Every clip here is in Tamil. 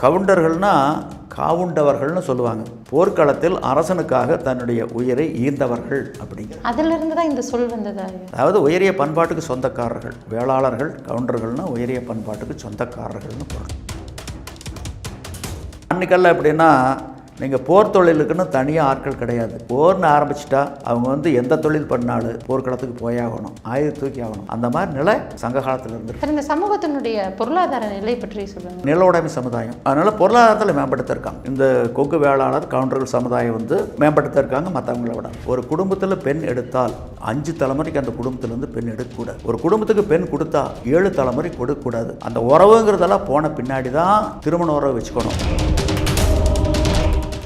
கவுண்டர்கள்னால் காவுண்டவர்கள்னு சொல்லுவாங்க. போர்க்களத்தில் அரசனுக்காக தன்னுடைய உயிரை ஈந்தவர்கள் அப்படிங்கிற அதிலிருந்து தான் இந்த சொல் வந்ததா? அதாவது உயரிய பண்பாட்டுக்கு சொந்தக்காரர்கள். வேளாளர்கள் கவுண்டர்கள்னால் உயரிய பண்பாட்டுக்கு சொந்தக்காரர்கள்னு பொருள். அன்றைக்கெல்லாம் எப்படின்னா, நீங்கள் போர் தொழிலுக்குன்னு தனியாக ஆட்கள் கிடையாது. போர்னு ஆரம்பிச்சிட்டா அவங்க எந்த தொழில் பண்ணாலும் போர்க்களத்துக்கு போயாகணும், ஆயுத தூக்கி ஆகணும். அந்த மாதிரி நிலை சங்க காலத்தில் இருந்து. இந்த சமூகத்தினுடைய பொருளாதார நிலை பற்றி சொல்லுங்கள். நில உடைமை சமுதாயம், அதனால் பொருளாதாரத்தில் மேம்படுத்திருக்காங்க. இந்த கொங்கு வேளாளர் கவுண்டர்கள் சமுதாயம் மேம்படுத்திருக்காங்க மற்றவங்கள விட. ஒரு குடும்பத்தில் பெண் எடுத்தால் 5 தலைமுறைக்கு அந்த குடும்பத்திலேருந்து பெண் எடுக்கக்கூடாது. ஒரு குடும்பத்துக்கு பெண் கொடுத்தா 7 தலைமுறை கொடுக்கக்கூடாது. அந்த உறவுங்கிறதெல்லாம் போன பின்னாடி தான் திருமண உறவு வச்சுக்கணும்.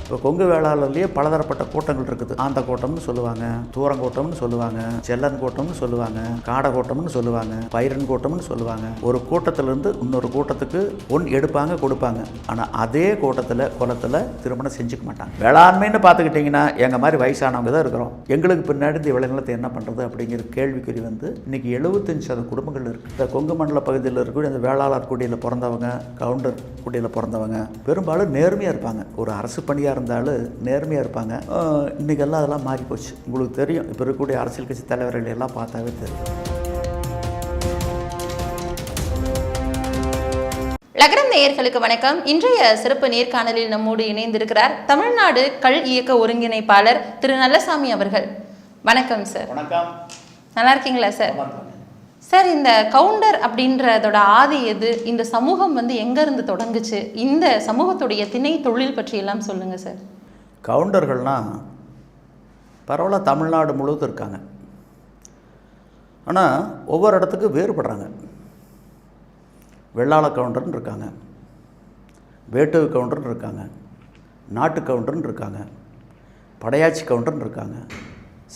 இப்போ கொங்கு வேளாளர்லேயே பலதரப்பட்ட கூட்டங்கள் இருக்குது. ஆந்த கூட்டம்னு சொல்லுவாங்க, தூரங்கூட்டம்னு சொல்லுவாங்க, செல்லன் கூட்டம்னு சொல்லுவாங்க, காடை கூட்டம்னு சொல்லுவாங்க, பைரன் கூட்டம்னு சொல்லுவாங்க. ஒரு கூட்டத்திலேருந்து இன்னொரு கூட்டத்துக்கு பொன் எடுப்பாங்க, கொடுப்பாங்க. ஆனால் அதே கூட்டத்தில் குளத்தில் திருமணம் செஞ்சுக்க மாட்டாங்க. வேளாண்மைன்னு பார்த்துக்கிட்டிங்கன்னா எங்கள் மாதிரி வயசானவங்க தான் இருக்கிறோம். எங்களுக்கு பின்னாடி இந்த விளைநிலத்தை என்ன பண்ணுறது அப்படிங்கிற கேள்விக்குறி இன்னைக்கு 75% குடும்பங்கள் இருக்குது. இந்த கொங்கு மண்டல பகுதியில் இருக்கக்கூடிய இந்த வேளாளர் குடியில் பிறந்தவங்க, கவுண்டர் குடியில் பிறந்தவங்க பெரும்பாலும் நேர்மையாக இருப்பாங்க. ஒரு அரசு பணியாக இருந்தாலும் நேர்மையாக இருப்பாங்க. இன்றைக்கெல்லாம் அதெல்லாம் மாறி போச்சு. உங்களுக்கு தெரியும், இப்போ இருக்கக்கூடிய அரசியல் கட்சி தலைவர்கள் எல்லாம் பார்த்தாவே தெரியும். லகரம் நேயர்களுக்கு வணக்கம். இன்றைய சிறப்பு நேர்காணலில் நம்மோடு இணைந்திருக்கிறார் தமிழ்நாடு கள் இயக்க ஒருங்கிணைப்பாளர் திரு நல்லசாமி அவர்கள். வணக்கம் சார். வணக்கம். நல்லா இருக்கீங்களா சார்? சார், இந்த கவுண்டர் அப்படின்றதோட ஆதி எது? இந்த சமூகம் எங்கேருந்து தொடங்குச்சு? இந்த சமூகத்துடைய திணை தொழில் பற்றி எல்லாம் சொல்லுங்கள் சார். கவுண்டர்கள்னால் பரவாயில்ல தமிழ்நாடு முழுவதும் இருக்காங்க. ஆனால் ஒவ்வொரு இடத்துக்கும் வேறுபடுறாங்க. வெள்ளாள கவுண்டர்னு இருக்காங்க, வேட்டுவ கவுண்டர்னு இருக்காங்க, நாட்டு கவுண்டர்னு இருக்காங்க, படையாச்சி கவுண்டர்னு இருக்காங்க,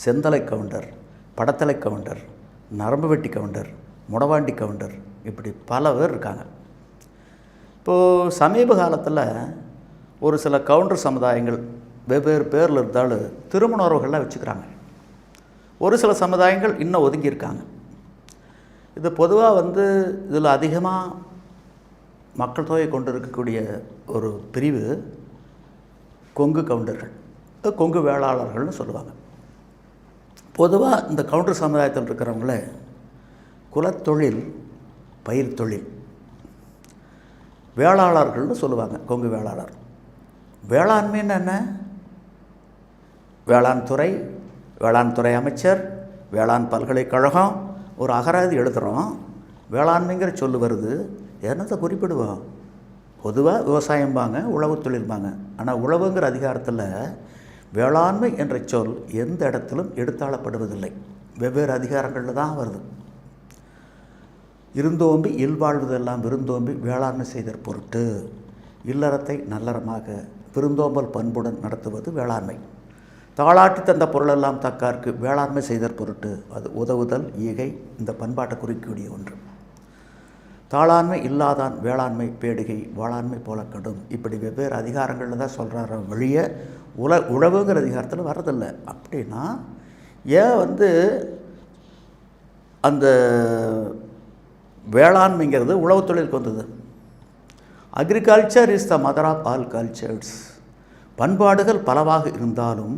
செந்தலை கவுண்டர், படத்தலை கவுண்டர், நரம்பு வெட்டி கவுண்டர், முடவாண்டி கவுண்டர், இப்படி பல பேர் இருக்காங்க. இப்போது சமீப காலத்தில் ஒரு சில கவுண்டர் சமுதாயங்கள் வெவ்வேறு பேரில் இருந்தாலும் திருமண உறவுகள்லாம் வச்சுக்கிறாங்க. ஒரு சில சமுதாயங்கள் இன்னும் ஒதுங்கியிருக்காங்க. இது பொதுவாக இதில் அதிகமாக மக்கள் தொகை கொண்டு இருக்கக்கூடிய ஒரு பிரிவு கொங்கு கவுண்டர்கள், கொங்கு வேளாளர்கள்னு சொல்லுவாங்க. பொதுவாக இந்த கவுண்டர் சமுதாயத்தில் இருக்கிறவங்கள குலத்தொழில், பயிர் தொழில், வேளாளர்கள்னு சொல்லுவாங்க. கொங்கு வேளாளர். வேளாண்மைன்னு என்ன? வேளாண் துறை, வேளாண் துறை அமைச்சர், வேளாண் பல்கலைக்கழகம், ஒரு அகராதி எழுதுகிறோம். வேளாண்மைங்கிற சொல்லு வருது, என்னத்தை குறிப்பிடுவோம்? பொதுவாக விவசாயம்பாங்க, உழவு தொழில்பாங்க. ஆனால் உழவுங்கிற அதிகாரத்தில் வேளாண்மை என்ற சொல் எந்த இடத்திலும் எடுத்தாளப்படுவதில்லை. வெவ்வேறு அதிகாரங்களில் தான் வருது. இருந்தோம்பி இல்வாழ்வதெல்லாம் விருந்தோம்பி வேளாண்மை செய்தற் பொருட்டு இல்லறத்தை நல்லறமாக விருந்தோம்பல் பண்புடன் நடத்துவது வேளாண்மை. தாளாட்டி தந்த பொருளெல்லாம் தக்கார்க்கு வேளாண்மை செய்தற் பொருட்டு அது உதவுதல் ஈகை இந்த பண்பாட்டை குறிக்கக்கூடிய ஒன்று. தாளாண்மை இல்லாதான் வேளாண்மை பேடுகை வாளாண்மை போல கடும். இப்படி வெவ்வேறு அதிகாரங்களில் தான் சொல்கிறார வழிய உழவுங்கிற அதிகாரத்தில் வர்றதில்லை. அப்படின்னா ஏன் அந்த வேளாண்மைங்கிறது உழவு தொழிலுக்கு வந்தது? Agriculture is the mother of all cultures. பண்பாடுகள் பலவாக இருந்தாலும்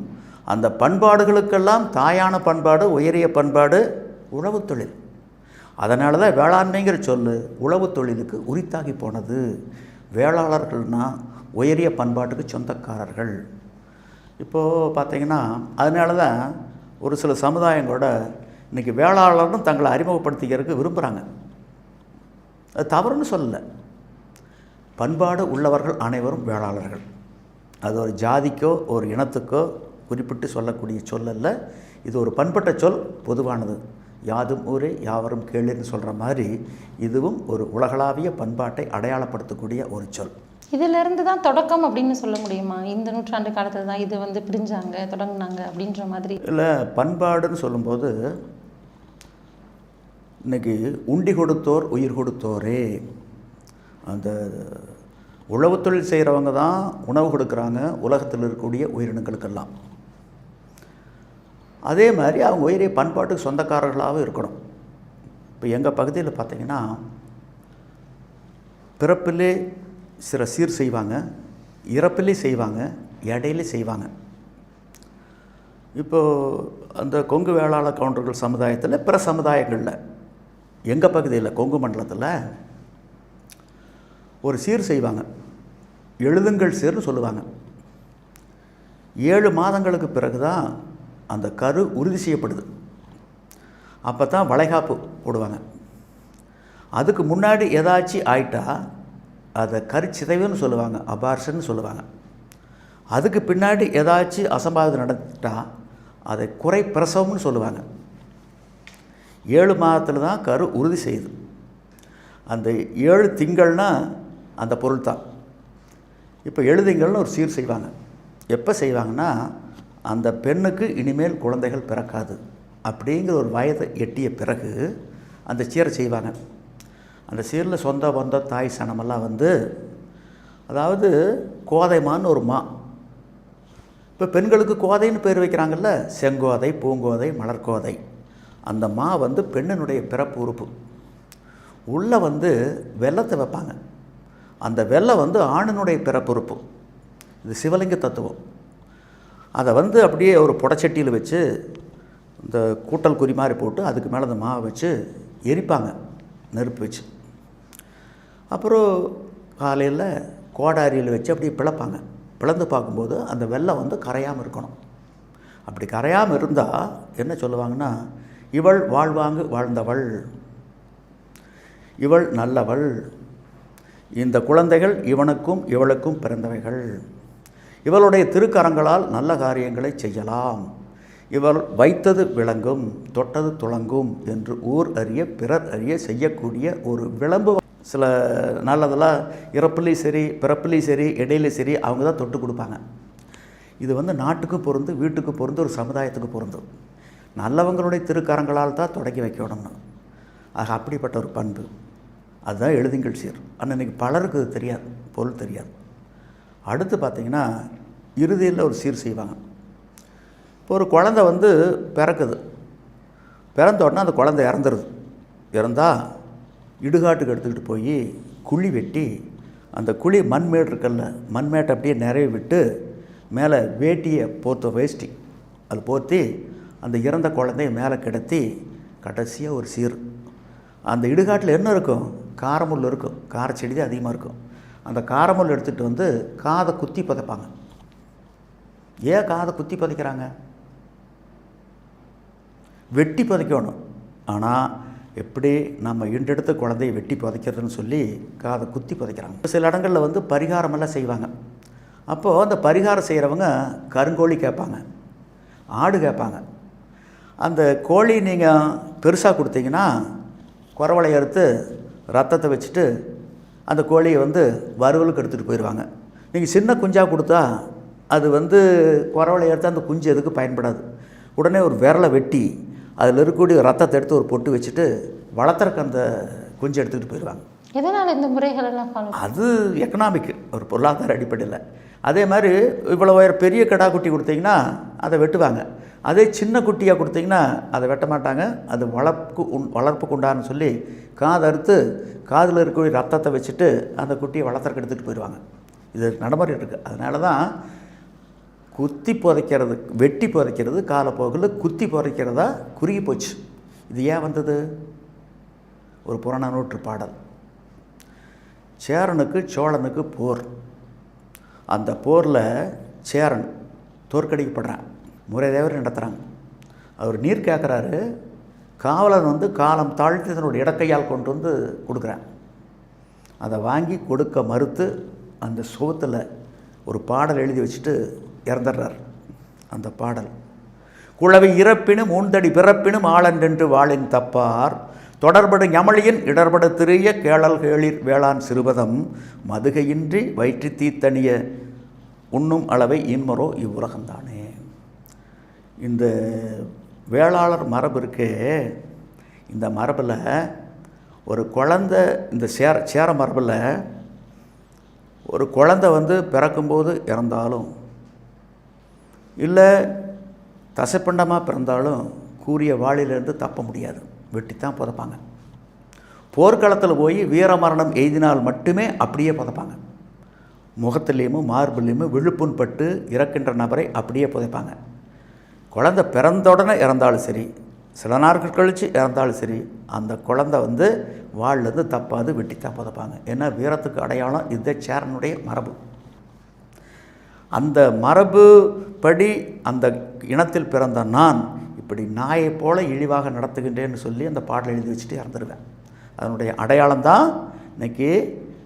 அந்த பண்பாடுகளுக்கெல்லாம் தாயான பண்பாடு, உயரிய பண்பாடு உழவு தொழில். அதனால தான் வேளாண்மைங்கிற சொல்லு உழவு தொழிலுக்கு உரித்தாகி போனது. வேளாளர்கள்னால் உயரிய பண்பாட்டுக்கு சொந்தக்காரர்கள். இப்போது பார்த்திங்கன்னா அதனால தான் ஒரு சில சமுதாயங்களோட இன்றைக்கி வேளாளர்னு தங்களை அறிமுகப்படுத்திக்கிறதுக்கு விரும்புகிறாங்க. அது தவறுன்னு சொல்லலை. பண்பாடு உள்ளவர்கள் அனைவரும் வேளாளர்கள். அது ஒரு ஜாதிக்கோ ஒரு இனத்துக்கோ குறிப்பிட்டு சொல்லக்கூடிய சொல்லல்ல. இது ஒரு பண்பட்ட சொல், பொதுவானது. யாதும் ஊரே யாவரும் கேளுன்னு சொல்கிற மாதிரி இதுவும் ஒரு உலகளாவிய பண்பாட்டை அடையாளப்படுத்தக்கூடிய ஒரு சொல். இதிலிருந்து தான் தொடக்கம் அப்படின்னு சொல்ல முடியுமா? இந்த நூற்றாண்டு காலத்தில் தான் இது பிரிஞ்சாங்க, தொடங்கினாங்க அப்படின்ற மாதிரி இல்லை. பண்பாடுன்னு சொல்லும்போது இன்றைக்கி உண்டி கொடுத்தோர் உயிர் கொடுத்தோரே, அந்த உழவு தொழில் செய்கிறவங்க தான் உணவு கொடுக்குறாங்க உலகத்தில் இருக்கக்கூடிய உயிரினங்களுக்கெல்லாம். அதே மாதிரி அவங்க உயரிய பண்பாட்டுக்கு சொந்தக்காரர்களாகவும் இருக்கணும். இப்போ எங்கள் பகுதியில் பார்த்திங்கன்னா பிறப்பிலே சில சீர் செய்வாங்க, இறப்பிலே செய்வாங்க, இடையில செய்வாங்க. இப்போது அந்த கொங்கு வேளாளர் கவுண்டர்கள் சமுதாயத்தில், பிற சமுதாயங்களில், எங்கள் பகுதியில் கொங்கு மண்டலத்தில் ஒரு சீர் செய்வாங்க. எழுதுங்கள் சீர்னு சொல்லுவாங்க. 7 மாதங்களுக்கு பிறகு தான் அந்த கரு உறுதி செய்யப்படுது. அப்போ தான் வளைகாப்பு போடுவாங்க. அதுக்கு முன்னாடி ஏதாச்சும் ஆயிட்டா அதை கருச்சிதைவுன்னு சொல்லுவாங்க, அபார்ஷன்னு சொல்லுவாங்க. அதுக்கு பின்னாடி ஏதாச்சும் அசம்பாவிதம் நடந்துட்டா அதை குறை பிரசவம்னு சொல்லுவாங்க. 7 மாதத்தில் தான் கரு உறுதி செய்யுது. அந்த 7 திங்கள்னால் அந்த பொருள் தான். இப்போ 7 திங்கள்னு ஒரு சீர் செய்வாங்க. எப்போ செய்வாங்கன்னா, அந்த பெண்ணுக்கு இனிமேல் குழந்தைகள் பிறக்காது அப்படிங்கிற ஒரு வயதை எட்டிய பிறகு அந்த சீரை செய்வாங்க. அந்த சீரில் சொந்த பந்த தாய் சனமெல்லாம் வந்து, அதாவது கோதைமான்னு ஒரு மா. இப்போ பெண்களுக்கு கோதைன்னு பேர் வைக்கிறாங்கல்ல, செங்கோதை, பூங்கோதை, மலர்கோதை. அந்த மா வந்து பெண்ணினுடைய பிறப்பு உறுப்பு. உள்ளே வந்து வெள்ளத்தை வைப்பாங்க. அந்த வெள்ளம் வந்து ஆணினுடைய பிறப்பு உறுப்பு. இது சிவலிங்க தத்துவம். அதை வந்து அப்படியே ஒரு புடச்சட்டியில் வச்சு இந்த கூட்டல் குறி மாதிரி போட்டு அதுக்கு மேலே அந்த மாவை வச்சு எரிப்பாங்க, நெருப்பு வச்சு. அப்புறம் காலையில் கோடாரியில் வச்சு அப்படியே பிளப்பாங்க. பிளந்து பார்க்கும்போது அந்த வெள்ளம் வந்து கரையாமல் இருக்கணும். அப்படி கரையாமல் இருந்தால் என்ன சொல்லுவாங்கன்னா, இவள் வாழ்வாங்கு வாழ்ந்தவள், இவள் நல்லவள், இந்த குழந்தைகள் இவனுக்கும் இவளுக்கும் பிறந்தவைகள், இவளுடைய திருக்கரங்களால் நல்ல காரியங்களை செய்யலாம், இவள் வைத்தது விளங்கும், தொட்டது துளங்கும் என்று ஊர் அறிய பிறர் அறிய செய்யக்கூடிய ஒரு விளம்பு. சில நல்லதெல்லாம் இறப்புலேயும் சரி, பிறப்புலேயும் சரி, இடையில சரி, அவங்க தான் தொட்டு கொடுப்பாங்க. இது வந்து நாட்டுக்கு பொருந்து, வீட்டுக்கு பொருந்து, ஒரு சமுதாயத்துக்கு பொருந்தும். நல்லவங்களுடைய திருக்கரங்களால் தான் தொடங்கி வைக்கணும்னு. ஆக அப்படிப்பட்ட ஒரு பண்பு அதுதான் எழுதுங்கள் சீர். ஆனால் இன்றைக்கி பலருக்கு இது தெரியாது, பொருள் தெரியாது. அடுத்து பார்த்திங்கன்னா, இறுதியில் ஒரு சீர் செய்வாங்க. இப்போ ஒரு குழந்தை வந்து பிறக்குது. பிறந்த உடனே அந்த குழந்தை இறந்துருது. இறந்தால் இடுகாட்டுக்கு எடுத்துக்கிட்டு போய் குழி வெட்டி, அந்த குழி மண்மேடு இருக்குல்ல, மண்மேட்டை அப்படியே நிறைய விட்டு மேலே வேட்டியை வேஷ்டி அது போர்த்தி அந்த இறந்த குழந்தைய மேலே கிடத்தி கடைசியாக ஒரு சீர். அந்த இடுகாட்டில் என்ன இருக்கும்? காரமுள் இருக்கும். காரச்செடி தான் அதிகமாக இருக்கும். அந்த காரமுள் எடுத்துகிட்டு வந்து காதை குத்தி புதைப்பாங்க. ஏன் காதை குத்தி புதைக்கிறாங்க? வெட்டி புதைக்கணும். ஆனால் எப்படி நம்ம இன்றெடுத்த குழந்தையை வெட்டி புதைக்கிறதுன்னு சொல்லி காதை குத்தி புதைக்கிறாங்க. சில இடங்களில் வந்து பரிகாரமெல்லாம் செய்வாங்க. அப்போது அந்த பரிகாரம் செய்கிறவங்க கருங்கோழி கேட்பாங்க, ஆடு கேட்பாங்க. அந்த கோழி நீங்கள் பெருசாக கொடுத்தீங்கன்னா குறவலை அறுத்து ரத்தத்தை வச்சுட்டு அந்த கோழியை வந்து வறுவலுக்கு எடுத்துகிட்டு போயிடுவாங்க. நீங்கள் சின்ன குஞ்சாக கொடுத்தா அது வந்து குறவலை அறுத்து அந்த குஞ்சு எதுக்கு பயன்படாது. உடனே ஒரு விரலை வெட்டி அதில் இருக்கக்கூடிய ரத்தத்தை எடுத்து ஒரு பொட்டு வச்சுட்டு வளர்த்துறக்கு அந்த குஞ்சு எடுத்துக்கிட்டு போயிடுவாங்க. எதனால் இந்த முறைகள் எல்லாம் ஃபாலோ? அது எக்கனாமிக்கு, ஒரு பொருளாதார அடிப்படையில். அதே மாதிரி இவ்வளோ பெரிய கடா குட்டி கொடுத்தீங்கன்னா அதை வெட்டுவாங்க. அதே சின்ன குட்டியாக கொடுத்தீங்கன்னா அதை வெட்ட மாட்டாங்க. அது வளர்ப்புக்கு உண்டான்னு சொல்லி காதை அறுத்து காதில் இருக்கக்கூடிய ரத்தத்தை வச்சுட்டு அந்த குட்டியை வளர்த்துறக்கு எடுத்துகிட்டு போயிடுவாங்க. இது நடைமுறை இருக்குது. அதனால தான் குத்தி புதைக்கிறது, வெட்டி புதைக்கிறது காலப்போக்கில் குத்தி புதைக்கிறதா குறுகி போச்சு. இது ஏன் வந்தது? ஒரு புறநானூற்று பாடல். சேரனுக்கு சோழனுக்கு போர். அந்த போரில் சேரன் தோற்கடிக்கப்படுறான். முறைதேவர் நடத்துகிறாங்க. அவர் நீர் கேட்குறாரு. காவலன் வந்து காலம் தாழ்த்தி தன்னுடைய இடக்கையால் கொண்டு வந்து கொடுக்குறான். அதை வாங்கி கொடுக்க மறுத்து அந்த சோத்தில் ஒரு பாடல் எழுதி வச்சுட்டு இறந்துடுறார். அந்த பாடல், குழவி இறப்பினும் மூந்தடி பிறப்பினும் ஆளன்றென்று வாளின் தப்பார் தொடர்படு ஞமளியின் இடர்பட திரிய கேளல் கேளிர் வேளாண் சிறுபதம் மதுகையின்றி வயிற்று தீத்தணிய உண்ணும் அளவை இன்மரோ இவ்வுலகம்தானே. இந்த வேளாளர் மரபு இருக்கே, இந்த மரபில் ஒரு குழந்தை, இந்த சேர மரபில் ஒரு குழந்தை வந்து பிறக்கும்போது இறந்தாலும் இல்லை தசைப்பண்டமாக பிறந்தாலும் கூரிய வாளிலிருந்து தப்ப முடியாது, வெட்டித்தான் புதைப்பாங்க. போர்க்களத்தில் போய் வீரமரணம் எய்தினால் மட்டுமே அப்படியே புதைப்பாங்க. முகத்துலேயும் மார்பிலையும் விழுப்புண் பட்டு இறக்கின்ற நபரை அப்படியே புதைப்பாங்க. குழந்தை பிறந்த உடனே இறந்தாலும் சரி, சில நாட்கள் கழித்து இறந்தாலும் சரி, அந்த குழந்தை வந்து வாள்லேருந்து தப்பாது வெட்டித்தான் புதைப்பாங்க. ஏன்னா வீரத்துக்கு அடையாளம் இந்த சேரனுடைய மரபு. அந்த மரபு படி அந்த இனத்தில் பிறந்த நான் இப்படி நாயை போல இழிவாக நடத்துகின்றேன்னு சொல்லி அந்த பாடல் எழுதி வச்சுட்டு இறந்துடுவேன். அதனுடைய அடையாளம் தான் இன்றைக்கி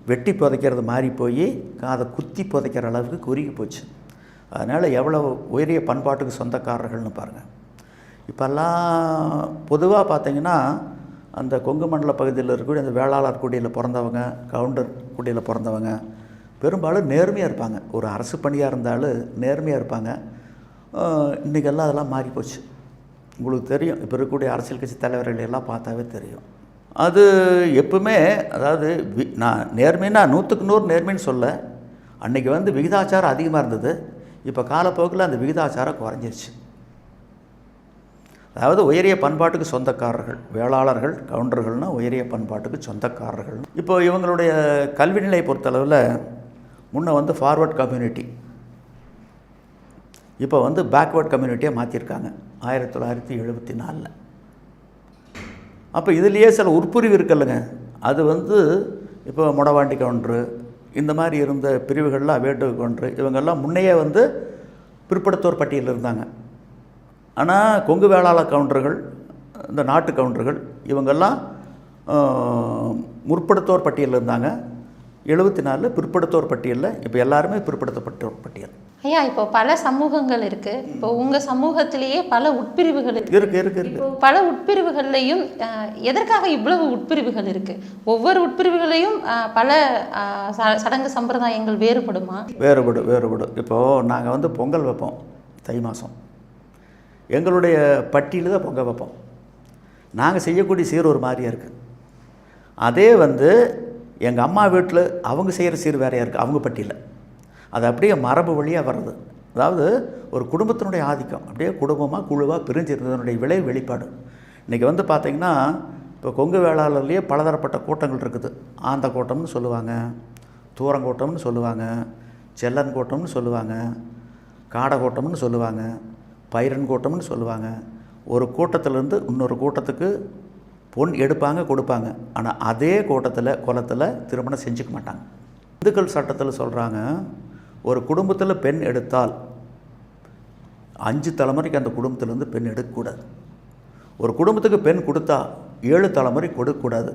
வெட்டி புதைக்கிறது மாறி போய் அதை குத்தி புதைக்கிற அளவுக்கு குறுகி போச்சு. அதனால் எவ்வளோ உயரிய பண்பாட்டுக்கு சொந்தக்காரர்கள்னு பாருங்கள். இப்போல்லாம் பொதுவாக பார்த்திங்கன்னா அந்த கொங்கு மண்டல பகுதியில் இருக்கக்கூடிய அந்த வேளாளர் குடியில் பிறந்தவங்க, கவுண்டர் குடியில் பிறந்தவங்க பெரும்பாலும் நேர்மையாக இருப்பாங்க. ஒரு அரசு பணியாக இருந்தாலும் நேர்மையாக இருப்பாங்க. இன்றைக்கெல்லாம் அதெல்லாம் மாறி போச்சு. உங்களுக்கு தெரியும், இப்போ இருக்கக்கூடிய அரசியல் கட்சி தலைவர்கள் எல்லாம் பார்த்தாவே தெரியும். அது எப்பவுமே, அதாவது நான் நேர்மைன்னா 100க்கு 100 நேர்மைன்னு சொல்ல, அன்றைக்கி வந்து விகிதாச்சாரம் அதிகமாக இருந்தது. இப்போ காலப்போக்கில் அந்த விகிதாச்சாரம் குறைஞ்சிருச்சு. அதாவது உயரிய பண்பாட்டுக்கு சொந்தக்காரர்கள், வேளாளர்கள், கவுண்டர்கள்னால் உயரிய பண்பாட்டுக்கு சொந்தக்காரர்கள். இப்போ இவங்களுடைய கல்வி நிலையை பொறுத்தளவில் முன்ன வந்து ஃபார்வர்ட் கம்யூனிட்டி, இப்போ வந்து பேக்வேர்ட் கம்யூனிட்டியாக மாற்றிருக்காங்க 1974. அப்போ இதுலேயே சில உட்பிரிவு இருக்குல்லங்க, அது வந்து இப்போ மொடவாண்டி கவுண்டரு இந்த மாதிரி இருந்த பிரிவுகள்லாம் வேட்டு கவுண்டரு இவங்கெல்லாம் முன்னையே வந்து பிற்படுத்தோர் பட்டியலில் இருந்தாங்க. ஆனால் கொங்கு வேளாளர் கவுண்டர்கள், இந்த நாட்டு கவுண்டர்கள் இவங்கெல்லாம் முற்படுத்தோர் பட்டியலில் இருந்தாங்க. 74 பிற்படுத்தோர் பட்டியலில் இப்போ எல்லாருமே பிற்படுத்தப்பட்டோர் பட்டியல். ஐயா, இப்போ பல சமூகங்கள் இருக்கு. இப்போ உங்க சமூகத்திலேயே பல உட்பிரிவுகள் இருக்கு. பல உட்பிரிவுகள்லையும் எதற்காக இவ்வளவு உட்பிரிவுகள் இருக்கு? ஒவ்வொரு உட்பிரிவுகளையும் பல சடங்கு சம்பிரதாயங்கள் வேறுபடுமா? வேறுபடும். இப்போது நாங்கள் வந்து பொங்கல் வைப்போம் தை மாதம். எங்களுடைய பட்டியலில் தான் பொங்கல் வைப்போம். நாங்கள் செய்யக்கூடிய சீர் ஒரு மாதிரியாக இருக்குது. அதே வந்து எங்கள் அம்மா வீட்டில் அவங்க செய்கிற சீர் வேறையாக இருக்குது அவங்க பட்டியலில். அது அப்படியே மரபு வழியாக வர்றது. அதாவது ஒரு குடும்பத்தினுடைய ஆதிக்கம் அப்படியே குடும்பமாக குழுவாக பிரிஞ்சிருந்ததனுடைய விளைவு வெளிப்பாடு. இன்றைக்கி வந்து பார்த்திங்கன்னா இப்போ கொங்கு வேளாளர்லேயே பலதரப்பட்ட கூட்டங்கள் இருக்குது. ஆந்த கூட்டம்னு சொல்லுவாங்க, தூரங்கூட்டம்னு சொல்லுவாங்க, செல்லன் கூட்டம்னு சொல்லுவாங்க, காடக்கூட்டம்னு சொல்லுவாங்க, பைரன் கூட்டம்னு சொல்லுவாங்க. ஒரு கூட்டத்திலேருந்து இன்னொரு கூட்டத்துக்கு பொன் எடுப்பாங்க கொடுப்பாங்க. ஆனால் அதே கூட்டத்தில் குலத்தில் திருமணம் செஞ்சுக்க மாட்டாங்க. இந்துக்கள் சட்டத்தில் சொல்கிறாங்க, ஒரு குடும்பத்தில் பெண் எடுத்தால் 5 தலைமுறைக்கு அந்த குடும்பத்திலேருந்து பெண் எடுக்கக்கூடாது. ஒரு குடும்பத்துக்கு பெண் கொடுத்தா 7 தலைமுறை கொடுக்கக்கூடாது.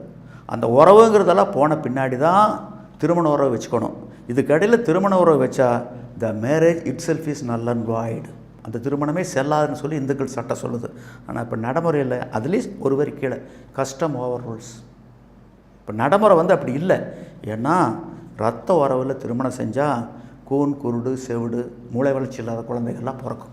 அந்த உறவுங்கிறதெல்லாம் போன பின்னாடி தான் திருமண உறவு வச்சுக்கணும். இதுக்கடையில் திருமண உறவு வச்சா the marriage it self is நல் அண்ட் வாய்டு, அந்த திருமணமே செல்லாதுன்னு சொல்லி இந்துக்கள் சட்டம் சொல்லுது. ஆனால் இப்போ நடைமுறையில் அட்லீஸ்ட் ஒரு வரி கீழே கஸ்டம் ஓவர் ரூல்ஸ். இப்போ நடைமுறை வந்து அப்படி இல்லை. ஏன்னா ரத்த உறவில் திருமணம் செஞ்சால் கூன், குருடு, செவிடு, மூளை வளர்ச்சி இல்லாத குழந்தைகள்லாம் பிறக்கும்.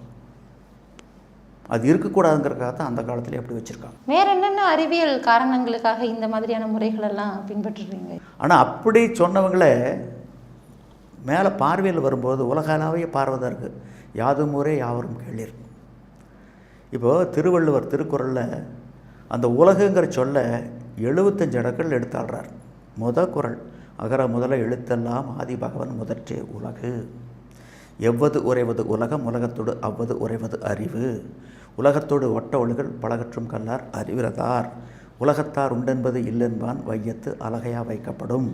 அது இருக்கக்கூடாதுங்கிறதுக்காக தான் அந்த காலத்துலேயே அப்படி வச்சுருக்காங்க. வேறு என்னென்ன அறிவியல் காரணங்களுக்காக இந்த மாதிரியான முறைகளெல்லாம் பின்பற்றுறீங்க? ஆனால் அப்படி சொன்னவங்களே மேலே பார்வையில் வரும்போது உலகளாவிய பார்வை தான் இருக்குது. யாதும் ஊரே யாவரும் கேளீர். இப்போது திருவள்ளுவர் திருக்குறளில் அந்த உலகுங்கிற சொல்ல 75 இடங்கள் எடுத்தாடுறார். குறள் அகர முதல எழுத்தெல்லாம் ஆதி பகவன் முதற்றே உலகு. எவ்வது உறைவது உலகம் உலகத்தோடு அவ்வது உறைவது அறிவு. உலகத்தோடு ஒட்ட ஒழுகல் பலகற்றும் கல்லார் அறிவிறதார். உலகத்தார் உண்டென்பது இல்லென்பான் வையத்து அழகையா வைக்கப்படும்.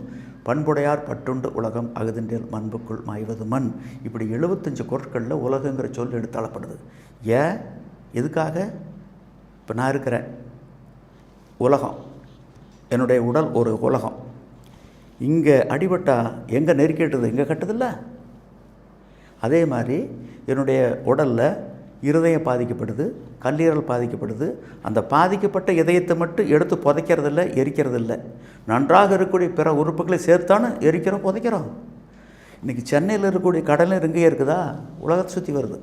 பண்புடையார் பட்டுண்டு உலகம் அகுதின்றில் மண்புக்குள் மாய்வது மண். இப்படி 75 குறட்களில் உலகங்கிற சொல் எடுத்தாளப்படுது. ஏன், எதுக்காக? இப்போ நான் இருக்கிறேன், உலகம், என்னுடைய உடல் ஒரு உலகம். இங்கே அடிபட்டால் எங்கே நெருக்கிட்டுது, எங்கே கட்டுதில்ல? அதே மாதிரி என்னுடைய உடலில் இருதயம் பாதிக்கப்படுது, கல்லீரல் பாதிக்கப்படுது. அந்த பாதிக்கப்பட்ட இதயத்தை மட்டும் எடுத்து புதைக்கிறதில்ல, எரிக்கிறதில்ல. நன்றாக இருக்கக்கூடிய பிற உறுப்புகளை சேர்த்தானு எரிக்கிறோம், புதைக்கிறோம். இன்றைக்கி சென்னையில் இருக்கக்கூடிய கடலில் இங்கேயே இருக்குதா? உலகத்தை சுற்றி வருது.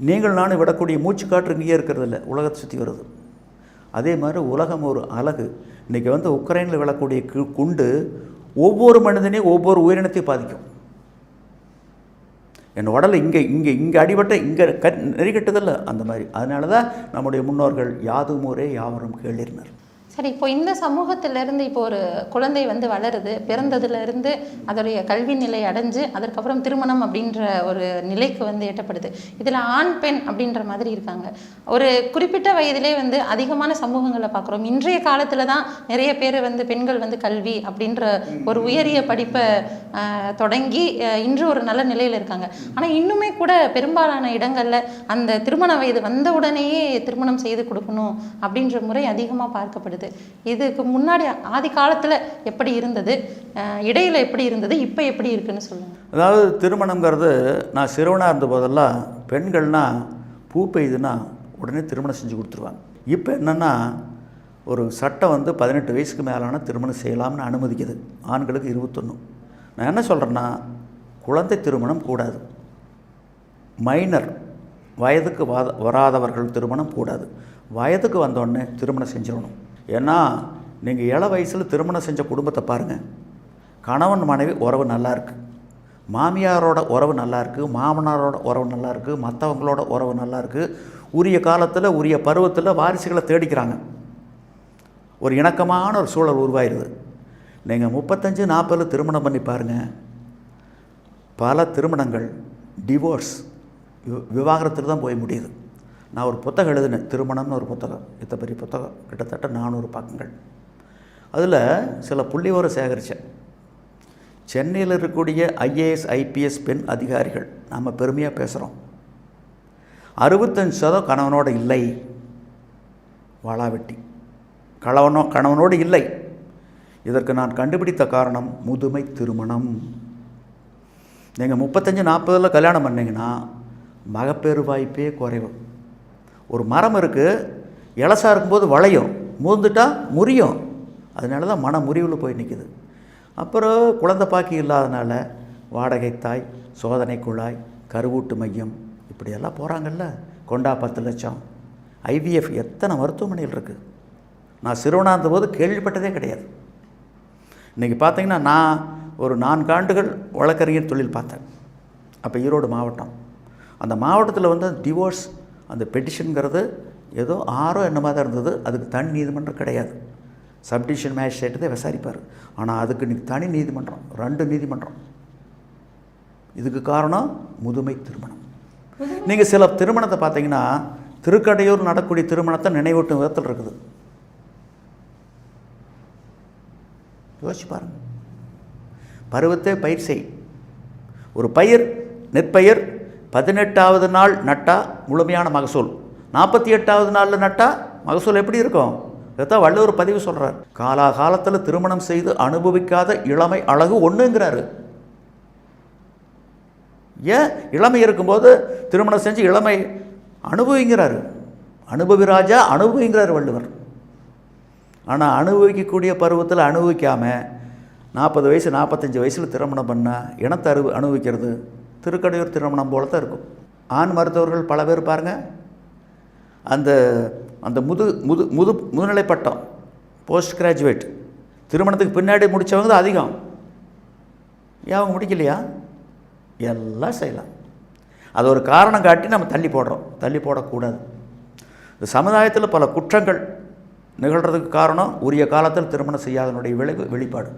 நீங்கள் நானும் விடக்கூடிய மூச்சு காற்று இங்கேயே இருக்கிறதில்ல, உலகத்தை சுற்றி வருது. அதே மாதிரி உலகம் ஒரு அழகு. இன்றைக்கி வந்து உக்ரைனில் விழக்கூடிய குண்டு ஒவ்வொரு மனிதனையும் ஒவ்வொரு உயிரினத்தையும் பாதிக்கும். என் உடலை இங்கே அடிபட்ட இங்கே நெறிக்கட்டுதில்ல, அந்த மாதிரி. அதனால தான் நம்முடைய முன்னோர்கள் யாதும் ஊரே யாவரும் கேளிர்னர். சரி, இப்போ இந்த சமூகத்திலேருந்து இப்போ ஒரு குழந்தை வந்து வளருது, பிறந்ததுலேருந்து அதோடைய கல்வி நிலை அடைஞ்சு அதற்கப்புறம் திருமணம் அப்படின்ற ஒரு நிலைக்கு வந்து எட்டப்படுது. இதில் ஆண் பெண் அப்படின்ற மாதிரி இருக்காங்க. ஒரு குறிப்பிட்ட வயதிலே வந்து அதிகமான சமூகங்களை பார்க்குறோம். இன்றைய காலத்தில் தான் நிறைய பேர் வந்து பெண்கள் வந்து கல்வி அப்படின்ற ஒரு உயரிய படிப்பை தொடங்கி இன்று ஒரு நல்ல நிலையில் இருக்காங்க. ஆனால் இன்னுமே கூட பெரும்பாலான இடங்களில் அந்த திருமண வயது வந்தவுடனேயே திருமணம் செய்து கொடுக்கணும் அப்படின்ற முறை அதிகமாக பார்க்கப்படுது. இதுக்கு முன்னாடி ஆதி காலத்தில் எப்படி இருந்தது, இடையில எப்படி இருந்தது, இப்போ எப்படி இருக்குன்னு சொல்லுங்கள். அதாவது திருமணங்கிறது, நான் சிறுவனாக இருந்த போதெல்லாம் பெண்கள்னால் பூ பெய்யுதுன்னா உடனே திருமணம் செஞ்சு கொடுத்துருவாங்க. இப்போ என்னென்னா ஒரு சட்டம் வந்து 18 வயசுக்கு மேலான திருமணம் செய்யலாம்னு அனுமதிக்குது. ஆண்களுக்கு 21. நான் என்ன சொல்கிறேன்னா, குழந்தை திருமணம் கூடாது. மைனர் வயதுக்கு வராதவர்கள் திருமணம் கூடாது. வயதுக்கு வந்தோடனே திருமணம் செஞ்சிடணும். ஏன்னா நீங்கள் இள வயசில் திருமணம் செஞ்ச குடும்பத்தை பாருங்கள். கணவன் மனைவி உறவு நல்லாயிருக்கு, மாமியாரோட உறவு நல்லாயிருக்கு, மாமனாரோட உறவு நல்லாயிருக்கு, மற்றவங்களோட உறவு நல்லாயிருக்கு. உரிய காலத்தில் உரிய பருவத்தில் வாரிசுகளை தேடிக்கிறாங்க. ஒரு இணக்கமான ஒரு சூழல் உருவாயிருது. நீங்கள் 35-40 திருமணம் பண்ணி பாருங்கள், பல திருமணங்கள் டிவோர்ஸ், விவாகரத்தில் தான் போய் முடியுது. நான் ஒரு புத்தகம் எழுதினேன், திருமணம்னு ஒரு புத்தகம். இத்த பெரிய புத்தகம், கிட்டத்தட்ட 400 பக்கங்கள். அதில் சில புள்ளிவரம் சேகரித்தேன். சென்னையில் இருக்கக்கூடிய IAS IPS பெண் அதிகாரிகள் நம்ம பெருமையாக பேசுகிறோம். 65% கணவனோடு இல்லை, வாளாவெட்டி கணவனோடு இல்லை. இதற்கு நான் கண்டுபிடித்த காரணம் முதுமை திருமணம். நீங்கள் 35-40 கல்யாணம் பண்ணிங்கன்னா மகப்பேறு வாய்ப்பே குறைவு. ஒரு மரம் இருக்குது, இலசாக இருக்கும்போது வளையும், மூந்துட்டா முறியும். அதனால தான் மன முறிவில் போய் நிற்கிது. அப்புறம் குழந்தை பாக்கி இல்லாதனால வாடகை தாய், சோதனை குழாய், கருவூட்டு மையம், இப்படியெல்லாம் போகிறாங்கல்ல. கொண்டா 10 லட்சம். IVF எத்தனை மருத்துவமனைகள் இருக்குது. நான் சிறுவனாக இருந்தபோது கேள்விப்பட்டதே கிடையாது. இன்றைக்கி பார்த்தீங்கன்னா நான் ஒரு 4 ஆண்டுகள் வழக்கறிஞர் தொழில் பார்த்தேன். அப்போ ஈரோடு மாவட்டம். அந்த மாவட்டத்தில் வந்து டிவோர்ஸ் அந்த பெட்டிஷனுங்கிறது ஏதோ 6 என்னமாக தான் இருந்தது. அதுக்கு தனி நீதிமன்றம் கிடையாது. சப்டிவிஷன் மேஜிஸ்ட்ரேட்டு தான் விசாரிப்பார். ஆனால் அதுக்கு இன்றைக்கி தனி நீதிமன்றம், 2 நீதிமன்றம். இதுக்கு காரணம் முதுமை திருமணம். நீங்கள் சில திருமணத்தை பார்த்தீங்கன்னா திருக்கடையூர் நடக்கக்கூடிய திருமணத்தை நினைவூட்டும் விதத்தில் இருக்குது. யோசிச்சு பாருங்கள். பருவத்தை பயிர் செய். ஒரு பயிர், நெற்பயிர் 18வது நாள் நட்டால் முழுமையான மகசூல், 48வது நாளில் நட்டால் மகசூல் எப்படி இருக்கும்? இதைத்தான் வள்ளுவர் பதிவு சொல்கிறார். காலாகாலத்தில் திருமணம் செய்து அனுபவிக்காத இளமை அழகு ஒன்றுங்கிறாரு. ஏன் இளமை இருக்கும்போது திருமணம் செஞ்சு இளமை அனுபவிங்கிறாரு. அனுபவி ராஜா அனுபவிங்கிறார் வள்ளுவர். ஆனால் அனுபவிக்கக்கூடிய பருவத்தில் அனுபவிக்காமல் 40 வயசு 45 வயசில் திருமணம் பண்ணால் இனத்தை அனுபவிக்கிறது திருக்கடையூர் திருமணம் போல தான் இருக்கும். ஆண் மருத்துவர்கள் பல பேர் பாருங்கள், அந்த அந்த முதுநிலை பட்டம், போஸ்ட் கிராஜுவேட், திருமணத்துக்கு பின்னாடி முடித்தவங்க தான் அதிகம். ஏன் அவங்க முடிக்கலையா? எல்லாம் செய்யலாம். அது ஒரு காரணம் காட்டி நம்ம தள்ளி போடுறோம். தள்ளி போடக்கூடாது. இந்த சமுதாயத்தில் பல குற்றங்கள் நிகழ்கிறதுக்கு காரணம் உரிய காலத்தில் திருமணம் செய்யாதனுடைய விளைவு வெளிப்பாடு.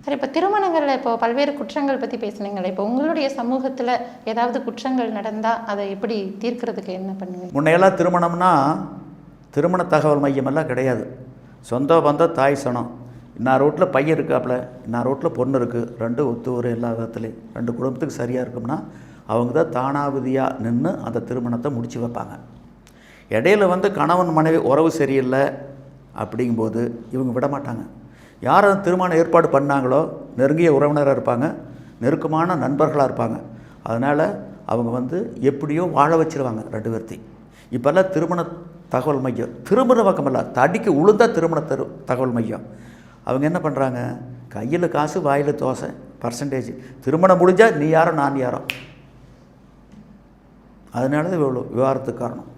சரி, இப்போ திருமணங்களில் இப்போ பல்வேறு குற்றங்கள் பற்றி பேசுனீங்களே, இப்போ உங்களுடைய சமூகத்தில் ஏதாவது குற்றங்கள் நடந்தால் அதை எப்படி தீர்க்கிறதுக்கு என்ன பண்ணுவீங்க? முன்னையெல்லாம் திருமணம்னா திருமண தகவல் மையமெல்லாம் கிடையாது. சொந்த பந்த தாய் சனம், இன்னார் ரோட்டில் பையன் இருக்காப்புல, இன்னார் ரோட்டில் பொண்ணு இருக்குது, 2 ஒத்து வரும் எல்லா விதத்துலேயும், 2 குடும்பத்துக்கு சரியாக இருக்கும்னா அவங்க தான் தானாவதியாக நின்று அந்த திருமணத்தை முடித்து வைப்பாங்க. இடையில வந்து கணவன் மனைவி உறவு சரியில்லை அப்படிங்கும்போது இவங்க விட மாட்டாங்க. யார் அந்த திருமணம் ஏற்பாடு பண்ணாங்களோ நெருங்கிய உறவினராக இருப்பாங்க, நெருக்கமான நண்பர்களாக இருப்பாங்க. அதனால் அவங்க வந்து எப்படியோ வாழ வச்சுருவாங்க 2 பேர்த்தையும். இப்போல்லாம் திருமண தகவல் மையம், திருமண பக்கமில்ல, தடிக்கு உளுந்தா திருமண தகவல் மையம். அவங்க என்ன பண்ணுறாங்க, கையில் காசு வாயில் தோசை பர்சன்டேஜ். திருமணம் முடிஞ்சால் நீ யாரோ நான் யாரோ. அதனால தான் இவ்வளோ விவாதத்துக்கு காரணம்.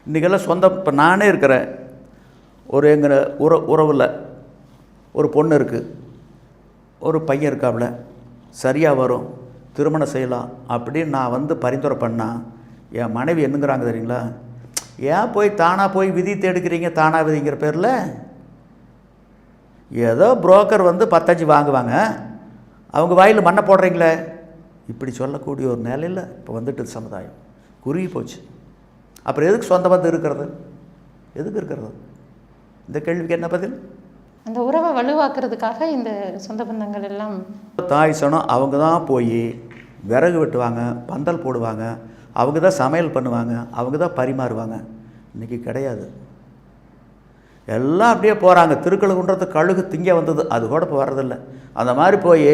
இன்றைக்கெல்லாம் சொந்தம். இப்போ நானே இருக்கிறேன், ஒரு எங்கள் உறவில் ஒரு பொண்ணு இருக்குது, ஒரு பையன் இருக்காப்புல, சரியாக வரும், திருமணம் செய்யலாம் அப்படின்னு நான் வந்து பரிந்துரை பண்ணால் என் மனைவி என்னங்கிறாங்க தெரியுங்களா, ஏன் போய் தானாக போய் விதி தேடுக்கிறீங்க? தானாக விதிங்கிற பேரில் ஏதோ புரோக்கர் வந்து 15 வாங்குவாங்க, அவங்க வாயில் மண்ணை போடுறீங்களே, இப்படி சொல்லக்கூடிய ஒரு நிலையில் இப்போ வந்துட்டு சமுதாயம் குறுகி போச்சு. அப்புறம் எதுக்கு சொந்த பந்தம் இருக்கிறது? எதுக்கு இருக்கிறது? இந்த கேள்விக்கு என்ன பதில்? அந்த உறவை வலுவாக்குறதுக்காக இந்த சொந்த பந்தங்கள் எல்லாம். தாய் சனம் அவங்க தான் போய் விறகு வெட்டுவாங்க, பந்தல் போடுவாங்க, அவங்க தான் சமையல் பண்ணுவாங்க, அவங்க தான் பரிமாறுவாங்க. இன்றைக்கி கிடையாது. எல்லாம் அப்படியே போகிறாங்க. திருக்கழுகுன்றது கழுகு திங்க வந்தது, அது கூட இப்போ வர்றதில்லை. அந்த மாதிரி போய்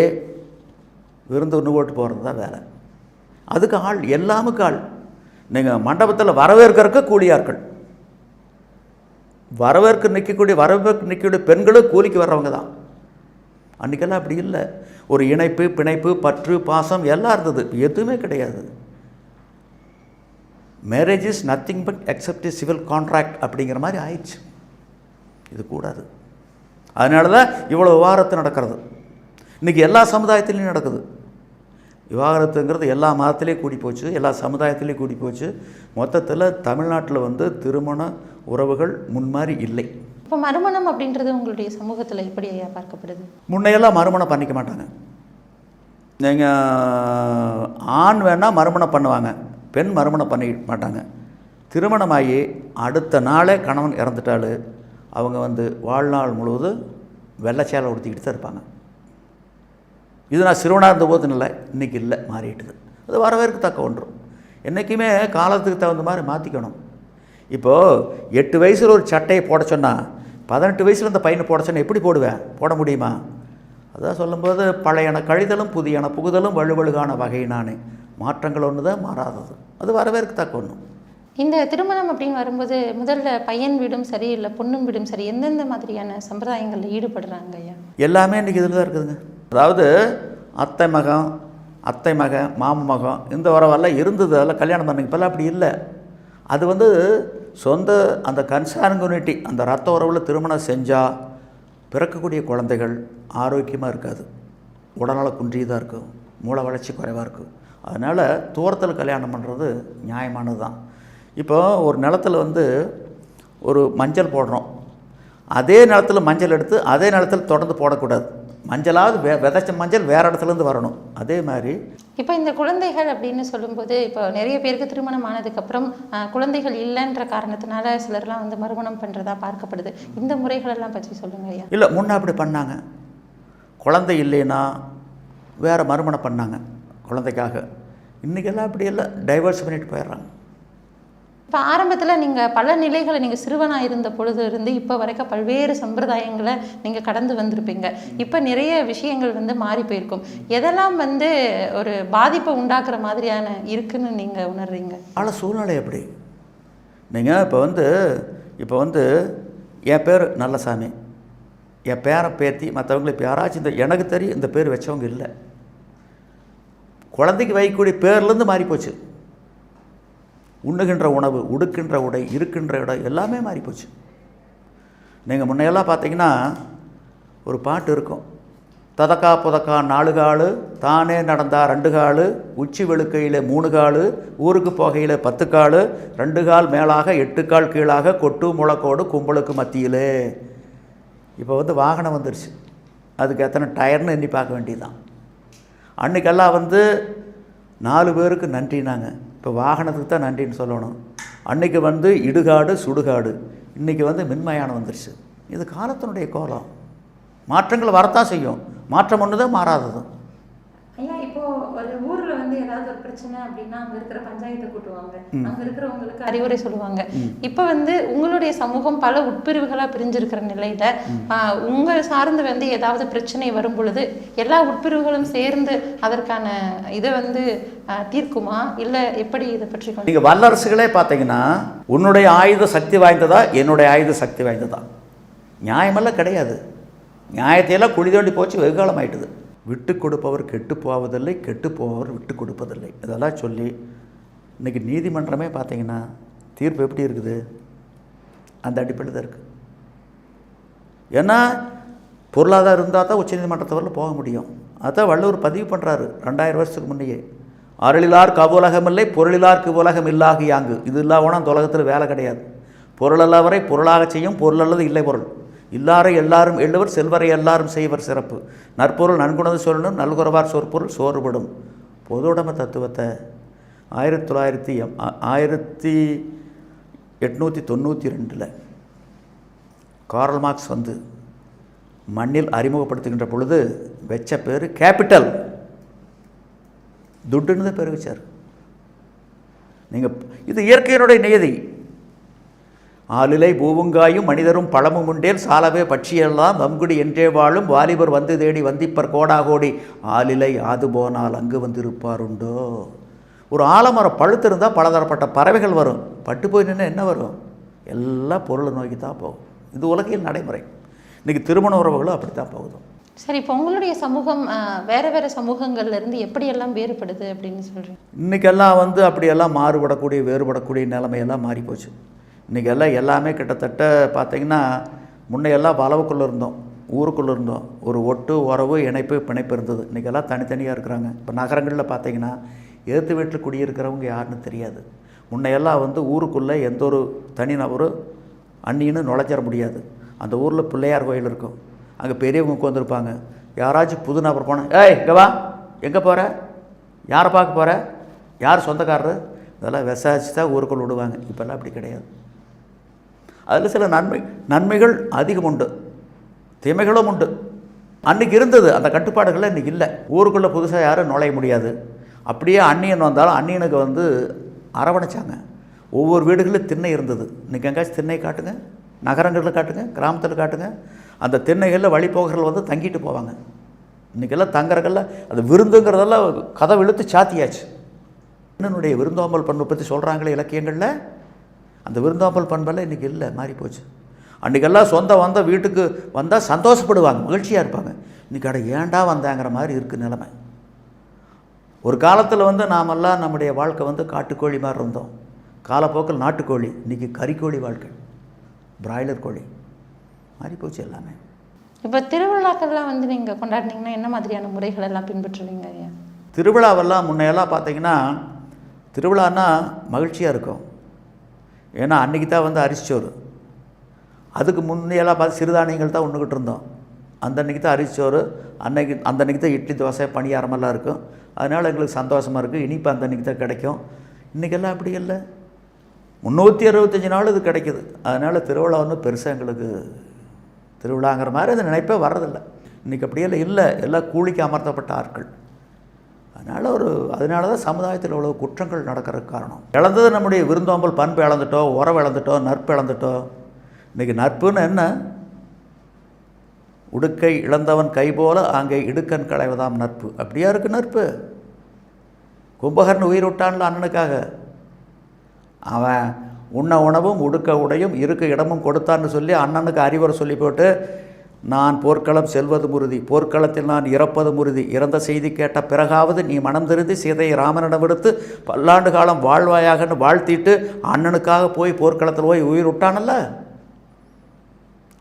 விருந்து ஒன்று போட்டு போகிறது தான் வேலை. அதுக்கு ஆள், எல்லாமுக்கு ஆள். நீங்கள் மண்டபத்தில் வரவேற்கிறதுக்கு கூலியார்கள், வரவேற்கு நிற்கக்கூடிய பெண்களும் கூலிக்கு வர்றவங்க தான். அன்றைக்கெல்லாம் அப்படி இல்லை. ஒரு இணைப்பு, பிணைப்பு, பற்று, பாசம் எல்லாம் இருந்தது. எதுவுமே கிடையாது. Marriage is nothing but accept civil contract அப்படிங்கிற மாதிரி ஆயிடுச்சு. இது கூடாது. அதனால தான் இவ்வளோ விவாகரத்து நடக்கிறது. இன்றைக்கி எல்லா சமுதாயத்துலேயும் நடக்குது. விவாகரத்துங்கிறது எல்லா மதத்துலேயும் கூடி போச்சு, எல்லா சமுதாயத்துலேயும் கூடி போச்சு. மொத்தத்தில் தமிழ்நாட்டில் வந்து திருமண உறவுகள் முன்மாதிரி இல்லை. இப்போ மறுமணம் அப்படின்றது உங்களுடைய சமூகத்தில் எப்படி ஐயா பார்க்கப்படுது? முன்னையெல்லாம் மறுமணம் பண்ணிக்க மாட்டாங்க. நீங்கள் ஆண் வேணால் மறுமணம் பண்ணுவாங்க, பெண் மறுமணம் பண்ணிக்க மாட்டாங்க. திருமணமாகி அடுத்த நாளே கணவன் இறந்துட்டால் அவங்க வந்து வாழ்நாள் முழுவதும் வெள்ளை சேலை உடுத்திக்கிட்டு தான் இருப்பாங்க. இது நான் சிறுவனாக இருந்தபோது இல்லை, இன்றைக்கி இல்லை, மாறிட்டுது. அது வரவேற்கத்தக்க ஒன்று. என்றைக்குமே காலத்துக்கு தகுந்த மாதிரி மாற்றிக்கணும். இப்போது 8 வயசில் ஒரு சட்டையை போட சொன்னால் 18 வயசில் இந்த பையனை போட சொன்னால் எப்படி போடுவேன்? போட முடியுமா? அதான் சொல்லும்போது பழையன கழிதலும் புதியன புகுதலும் வலுவழுகான வகையினானே, மாற்றங்கள் ஒன்று தான் மாறாதது. அது வரவேற்கத்தக்க ஒன்று. இந்த திருமணம் அப்படின்னு வரும்போது முதல்ல பையன் வீடும் சரி இல்லை பொண்ணும் வீடும் சரி எந்தெந்த மாதிரியான சம்பிரதாயங்களில் ஈடுபடுறாங்க ஐயா? எல்லாமே இன்றைக்கி இதில் தான் இருக்குதுங்க. அதாவது அத்தை மகன் மாமன் மகன் இந்த உறவெல்லாம் இருந்தது. அதெல்லாம் கல்யாணம் பண்ணி இப்போல்லாம் அப்படி இல்லை. அது வந்து சொந்த அந்த கன்சாங்குனிட்டி, அந்த ரத்த உறவில் திருமணம் செஞ்சால் பிறக்கக்கூடிய குழந்தைகள் ஆரோக்கியமாக இருக்காது, உடல்நல குன்றியதாக இருக்கும், மூளை வளர்ச்சி குறைவாக இருக்கும். அதனால் தூரத்தில் கல்யாணம் பண்ணுறது நியாயமானது தான். இப்போ ஒரு நிலத்தில் வந்து ஒரு மஞ்சள் போடுறோம், அதே நிலத்தில் மஞ்சள் எடுத்து அதே நிலத்தில் தொடர்ந்து போடக்கூடாது. மஞ்சளாவது விதைச்ச மஞ்சள் வேறு இடத்துலேருந்து வரணும். அதே மாதிரி இப்போ இந்த குழந்தைகள் அப்படின்னு சொல்லும்போது இப்போ நிறைய பேருக்கு திருமணம் ஆனதுக்கப்புறம் குழந்தைகள் இல்லைன்ற காரணத்தினால சிலர்லாம் வந்து மறுமணம் பண்ணுறதா பார்க்கப்படுது. இந்த முறைகளெல்லாம் பற்றி சொல்லுங்க ஐயா. இல்லை, முன்னே அப்படி பண்ணாங்க. குழந்தை இல்லைன்னா வேறு மறுமணம் பண்ணாங்க குழந்தைக்காக. இன்றைக்கெல்லாம் அப்படி இல்லை, டைவர்ஸ் பண்ணிட்டு போயிடுறாங்க. இப்போ ஆரம்பத்தில் நீங்கள் பல நிலைகளை நீங்கள் சிறுவனாக இருந்த பொழுது இருந்து இப்போ வரைக்கும் பல்வேறு சம்பிரதாயங்களை நீங்கள் கடந்து வந்திருப்பீங்க. இப்போ நிறைய விஷயங்கள் வந்து மாறி போயிருக்கும். எதெல்லாம் வந்து ஒரு பாதிப்பை உண்டாக்குற மாதிரியான இருக்குன்னு நீங்கள் உணர்றீங்க? ஆனால் சூழ்நிலை எப்படி? நீங்கள் இப்போ வந்து என் பேர் நல்லசாமி, என் பேரை பேத்தி மற்றவங்களை இப்போ யாராச்சும் இந்த எனக்கு தெரியும் இந்த பேர் வச்சவங்க இல்லை. குழந்தைக்கு வைக்கக்கூடிய பேர்லேருந்து மாறிப்போச்சு. உண்ணுகின்ற உணவு, உடுக்கின்ற உடை, இருக்கின்ற இடம் எல்லாமே மாறிப்போச்சு. நீங்கள் முன்னையெல்லாம் பார்த்தீங்கன்னா ஒரு பாட்டு இருக்கும், ததக்கா புதக்கா 4 காலு, தானே நடந்தா 2 காலு, உச்சி வெளுக்கையில் 3 காலு, ஊருக்கு போகையில் 10 காலு, 2 கால் மேலாக 8 கால் கீழாக கொட்டு முளக்கோடு கும்பலுக்கு மத்தியிலே. இப்போ வந்து வாகனம் வந்துருச்சு, அதுக்கு எத்தனை டயர்னு எண்ணி பார்க்க வேண்டியதுதான். அன்றைக்கெல்லாம் வந்து 4 பேருக்கு நன்றினாங்க, இப்போ வாகனத்துக்கு தான் நன்றின்னு சொல்லணும். அன்றைக்கி வந்து இடுகாடு சுடுகாடு, இன்றைக்கி வந்து மின்மயானம் வந்துருச்சு. இது காலத்தினுடைய கோலம். மாற்றங்கள் வரத்தான் செய்யும், மாற்றம் ஒன்று தான் மாறாதது. ஐயா, இப்போ ஒரு ஊரில் வந்து ஏதாவது ஒரு பிரச்சனை அப்படின்னா அங்கே இருக்கிற பஞ்சாயத்தை கூட்டுவாங்க, அங்கே இருக்கிறவங்களுக்கு அறிவுரை சொல்லுவாங்க. இப்போ வந்து உங்களுடைய சமூகம் பல உட்பிரிவுகளாக பிரிஞ்சிருக்கிற நிலையில் உங்கள் சார்ந்து வந்து ஏதாவது பிரச்சனை வரும் பொழுது எல்லா உட்பிரிவுகளும் சேர்ந்து அதற்கான இதை வந்து தீர்க்குமா, இல்லை எப்படி இதை பற்றி? நீங்கள் வல்லரசுகளே பார்த்தீங்கன்னா உன்னுடைய ஆயுத சக்தி வாய்ந்ததா என்னுடைய ஆயுத சக்தி வாய்ந்ததா? நியாயமெல்லாம் கிடையாது. நியாயத்தையெல்லாம் குழி தோண்டி போச்சு, வெகுகாலம் ஆயிட்டுது. விட்டு கொடுப்பவர் கெட்டு போவதில்லை, கெட்டு போவவர் விட்டு கொடுப்பதில்லை. இதெல்லாம் சொல்லி இன்றைக்கி நீதிமன்றமே பார்த்தீங்கன்னா தீர்ப்பு எப்படி இருக்குது? அந்த அடிப்படையில் தான் இருக்குது. ஏன்னா பொருளாதாரம் இருந்தால் தான் உச்சநீதிமன்றத்தை வரல போக முடியும். அதான் வள்ளுவர் பதிவு பண்ணுறாரு 2000 வருஷத்துக்கு முன்னையே. அருளிலார்க்கு அவ்வுலகமில்லை பொருளிலார்க்கு உலகம் இல்லாகி யாங்கு. இது இல்லாமல் அந்த உலகத்தில் வேலை கிடையாது. பொருளல்லவரை பொருளாக செய்யும் பொருள் அல்லது இல்லை பொருள். இல்லாரை எல்லாரும் எழுவர் செல்வரை எல்லாரும் செய்வர் சிறப்பு. நற்பொருள் நன்குணது சொல்லணும் நல்குறவார் சொற்பொருள் சோறுபடும். பொதுவுடைமை தத்துவத்தை 1892 கார்ல் மார்க்ஸ் வந்து மண்ணில் அறிமுகப்படுத்துகின்ற பொழுது வச்ச பேர் கேபிட்டல். துட்டுன்னு தான் பேர் வச்சார். நீங்கள் இது இயற்கையினுடைய நியதி. ஆளிலை பூவுங்காயும் மனிதரும் பழமும் உண்டேல் சாலவே பட்சியெல்லாம் வம்குடி என்றே வாழும் வாலிபர் வந்து தேடி வந்திப்பர் கோடாகோடி ஆளிலை ஆது போனால் அங்கு வந்திருப்பாருண்டோ. ஒரு ஆலமரம் பழுத்து இருந்தால் பலதரப்பட்ட பறவைகள் வரும். பட்டு போய் நின்று என்ன வரும்? எல்லாம் பொருளை நோக்கி தான் போகும். இது உலகில் நடைமுறை. இன்றைக்கி திருமண உறவுகளும் அப்படி தான் போகுது. சரி, இப்போ உங்களுடைய சமூகம் வேறு வேறு சமூகங்கள்லேருந்து எப்படியெல்லாம் வேறுபடுது அப்படின்னு சொல்கிறீங்க? இன்றைக்கெல்லாம் வந்து அப்படியெல்லாம் மாறுபடக்கூடிய வேறுபடக்கூடிய நிலைமையெல்லாம் மாறிப்போச்சு. இன்றைக்கெல்லாம் எல்லாமே கிட்டத்தட்ட பார்த்திங்கன்னா முன்னையெல்லாம் வளவுக்குள்ளே இருந்தோம், ஊருக்குள்ளே இருந்தோம், ஒரு ஒட்டு உறவு இணைப்பு பிணைப்பு இருந்தது. இன்றைக்கெல்லாம் தனித்தனியாக இருக்கிறாங்க. இப்போ நகரங்களில் பார்த்திங்கன்னா எதிர்த்து வீட்டில் குடியிருக்கிறவங்க யாருன்னு தெரியாது. முன்னையெல்லாம் வந்து ஊருக்குள்ளே எந்த ஒரு தனிநபரும் அண்ணின்னு நுழைச்சிட முடியாது. அந்த ஊரில் பிள்ளையார் கோயில் இருக்கும், அங்கே பெரியவங்க உட்காந்துருப்பாங்க. யாராச்சும் புது நபர் போனால் ஏய் இங்கே வா, எங்கே போகிற, யாரை பார்க்க போகிற, யார் சொந்தக்காரரு, இதெல்லாம் விசாரிச்சு தான் ஊருக்குள் விடுவாங்க. இப்போல்லாம் அப்படி கிடையாது. அதில் சில நன்மைகள் அதிகம் உண்டு, தீமைகளும் உண்டு. அன்றைக்கி இருந்தது அந்த கட்டுப்பாடுகளில் இன்றைக்கி இல்லை. ஊருக்குள்ளே புதுசாக யாரும் நுழைய முடியாது. அப்படியே அந்நியன் வந்தாலும் அந்நியனுக்கு வந்து அரவணைச்சாங்க. ஒவ்வொரு வீடுகளில் திண்ணை இருந்தது. இன்றைக்கி எங்கேயாச்சும் திண்ணை காட்டுங்க, நகரங்களில் காட்டுங்க, கிராமத்தில் காட்டுங்க. அந்த திண்ணைகளில் வழிபோகர்கள் வந்து தங்கிட்டு போவாங்க. இன்றைக்கெல்லாம் தங்குறக்கெல்லாம் அது விருந்துங்கிறதெல்லாம் கதை இழுத்து சாத்தியாச்சு. என்னுடைய விருந்தோம்பல் பண்பை பற்றி சொல்கிறாங்களே இலக்கியங்களில், அந்த விருந்தோம்பல் பண்பெல்லாம் இன்றைக்கி இல்லை, மாறிப்போச்சு. அன்றைக்கெல்லாம் சொந்தம் வந்தால் வீட்டுக்கு வந்தால் சந்தோஷப்படுவாங்க, மகிழ்ச்சியாக இருப்பாங்க. இன்றைக்கி அட ஏண்டா வந்தாங்கிற மாதிரி இருக்குது நிலைமை. ஒரு காலத்தில் வந்து நாமெல்லாம் நம்முடைய வாழ்க்கை வந்து காட்டுக்கோழி மாதிரி இருந்தோம். காலப்போக்கில் நாட்டுக்கோழி, இன்றைக்கி கறிக்கோழி வாழ்க்கை, பிராய்லர் கோழி மாறிப்போச்சு எல்லாமே. இப்போ திருவிழாக்கள்லாம் வந்து நீங்கள் கொண்டாடினீங்கன்னா என்ன மாதிரியான முறைகள் எல்லாம் பின்பற்றுவீங்க ஐயா? திருவிழாவெல்லாம் முன்னையெல்லாம் பார்த்திங்கன்னா திருவிழான்னா மகிழ்ச்சியாக இருக்கும். ஏன்னா அன்றைக்கி தான் வந்து அரிசிச்சோறு. அதுக்கு முன்னையெல்லாம் பார்த்து சிறுதானியங்கள் தான் உண்ணுக்கிட்டு இருந்தோம். அந்த அன்றைக்கி தான் அரிசிச்சோறு, அந்த அன்றைக்கி தான் இட்லி தோசை பணியாரமெல்லாம் இருக்கும். அதனால் எங்களுக்கு சந்தோஷமாக இருக்குது. இனிப்பு அந்த அன்றைக்கி தான் கிடைக்கும். இன்றைக்கெல்லாம் அப்படி இல்லை, 365 நாள் இது கிடைக்குது. அதனால் திருவிழா ஒன்றும் பெருசாக எங்களுக்கு திருவிழாங்கிற மாதிரி அது நினைப்பே வர்றதில்லை. இன்றைக்கி அப்படியெல்லாம் இல்லை, எல்லாம் கூலிக்கு அமர்த்தப்பட்ட ஆட்கள். அதனால தான் சமுதாயத்தில் இவ்வளோ குற்றங்கள் நடக்கிறதுக்கு காரணம். இழந்தது நம்முடைய விருந்தோம்பல் பண்பு இழந்துட்டோம், உறவு இழந்துட்டோம், நட்பு இழந்துட்டோம். இன்றைக்கி நட்புன்னு என்ன? உடுக்கை இழந்தவன் கை போல அங்கே இடுக்கன் களைவதாம் நட்பு. அப்படியா இருக்குது நட்பு? கும்பகர்ணன் உயிர் விட்டான்ல அண்ணனுக்காக. அவன் உண்ண உணவும் உடுக்க உடையும் இருக்க இடமும் கொடுத்தான்னு சொல்லி அண்ணனுக்கு அறிவுரை சொல்லி போட்டு, நான் போர்க்களம் செல்வது உறுதி, போர்க்களத்தில் நான் இறப்பது உறுதி, இறந்த செய்தி கேட்ட பிறகாவது நீ மனம் திருந்தி சீதையை ராமனிடம் விடுத்து பல்லாண்டு காலம் வாழ்வாயாகன்னு வாழ்த்திட்டு அண்ணனுக்காக போய் போர்க்களத்தில் போய் உயிர் விட்டானல்ல.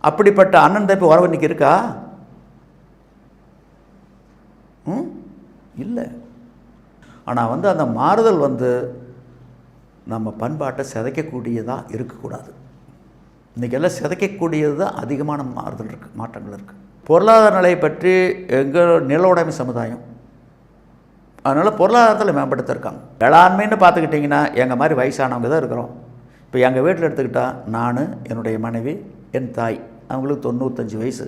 அப்படிப்பட்ட அண்ணன் தப்பி உறவு இன்னைக்கு இருக்கா? இல்லை. ஆனால் வந்து அந்த மாறுதல் வந்து நம்ம பண்பாட்டை சிதைக்கக்கூடியதாக இருக்கக்கூடாது. இன்றைக்கி எல்லாம் சிதைக்கக்கூடியது தான் அதிகமான மாறுதல் இருக்குது, மாற்றங்கள் இருக்குது. பொருளாதார நிலையை பற்றி எங்கள் நில உடைமை சமுதாயம், அதனால் பொருளாதாரத்தில் மேம்படுத்திருக்காங்க. வேளாண்மைன்னு பார்த்துக்கிட்டிங்கன்னா எங்கள் மாதிரி வயசானவங்க தான் இருக்கிறோம். இப்போ எங்கள் வீட்டில் எடுத்துக்கிட்டால் நான், என்னுடைய மனைவி, என் தாய், அவங்களுக்கு 95 வயசு.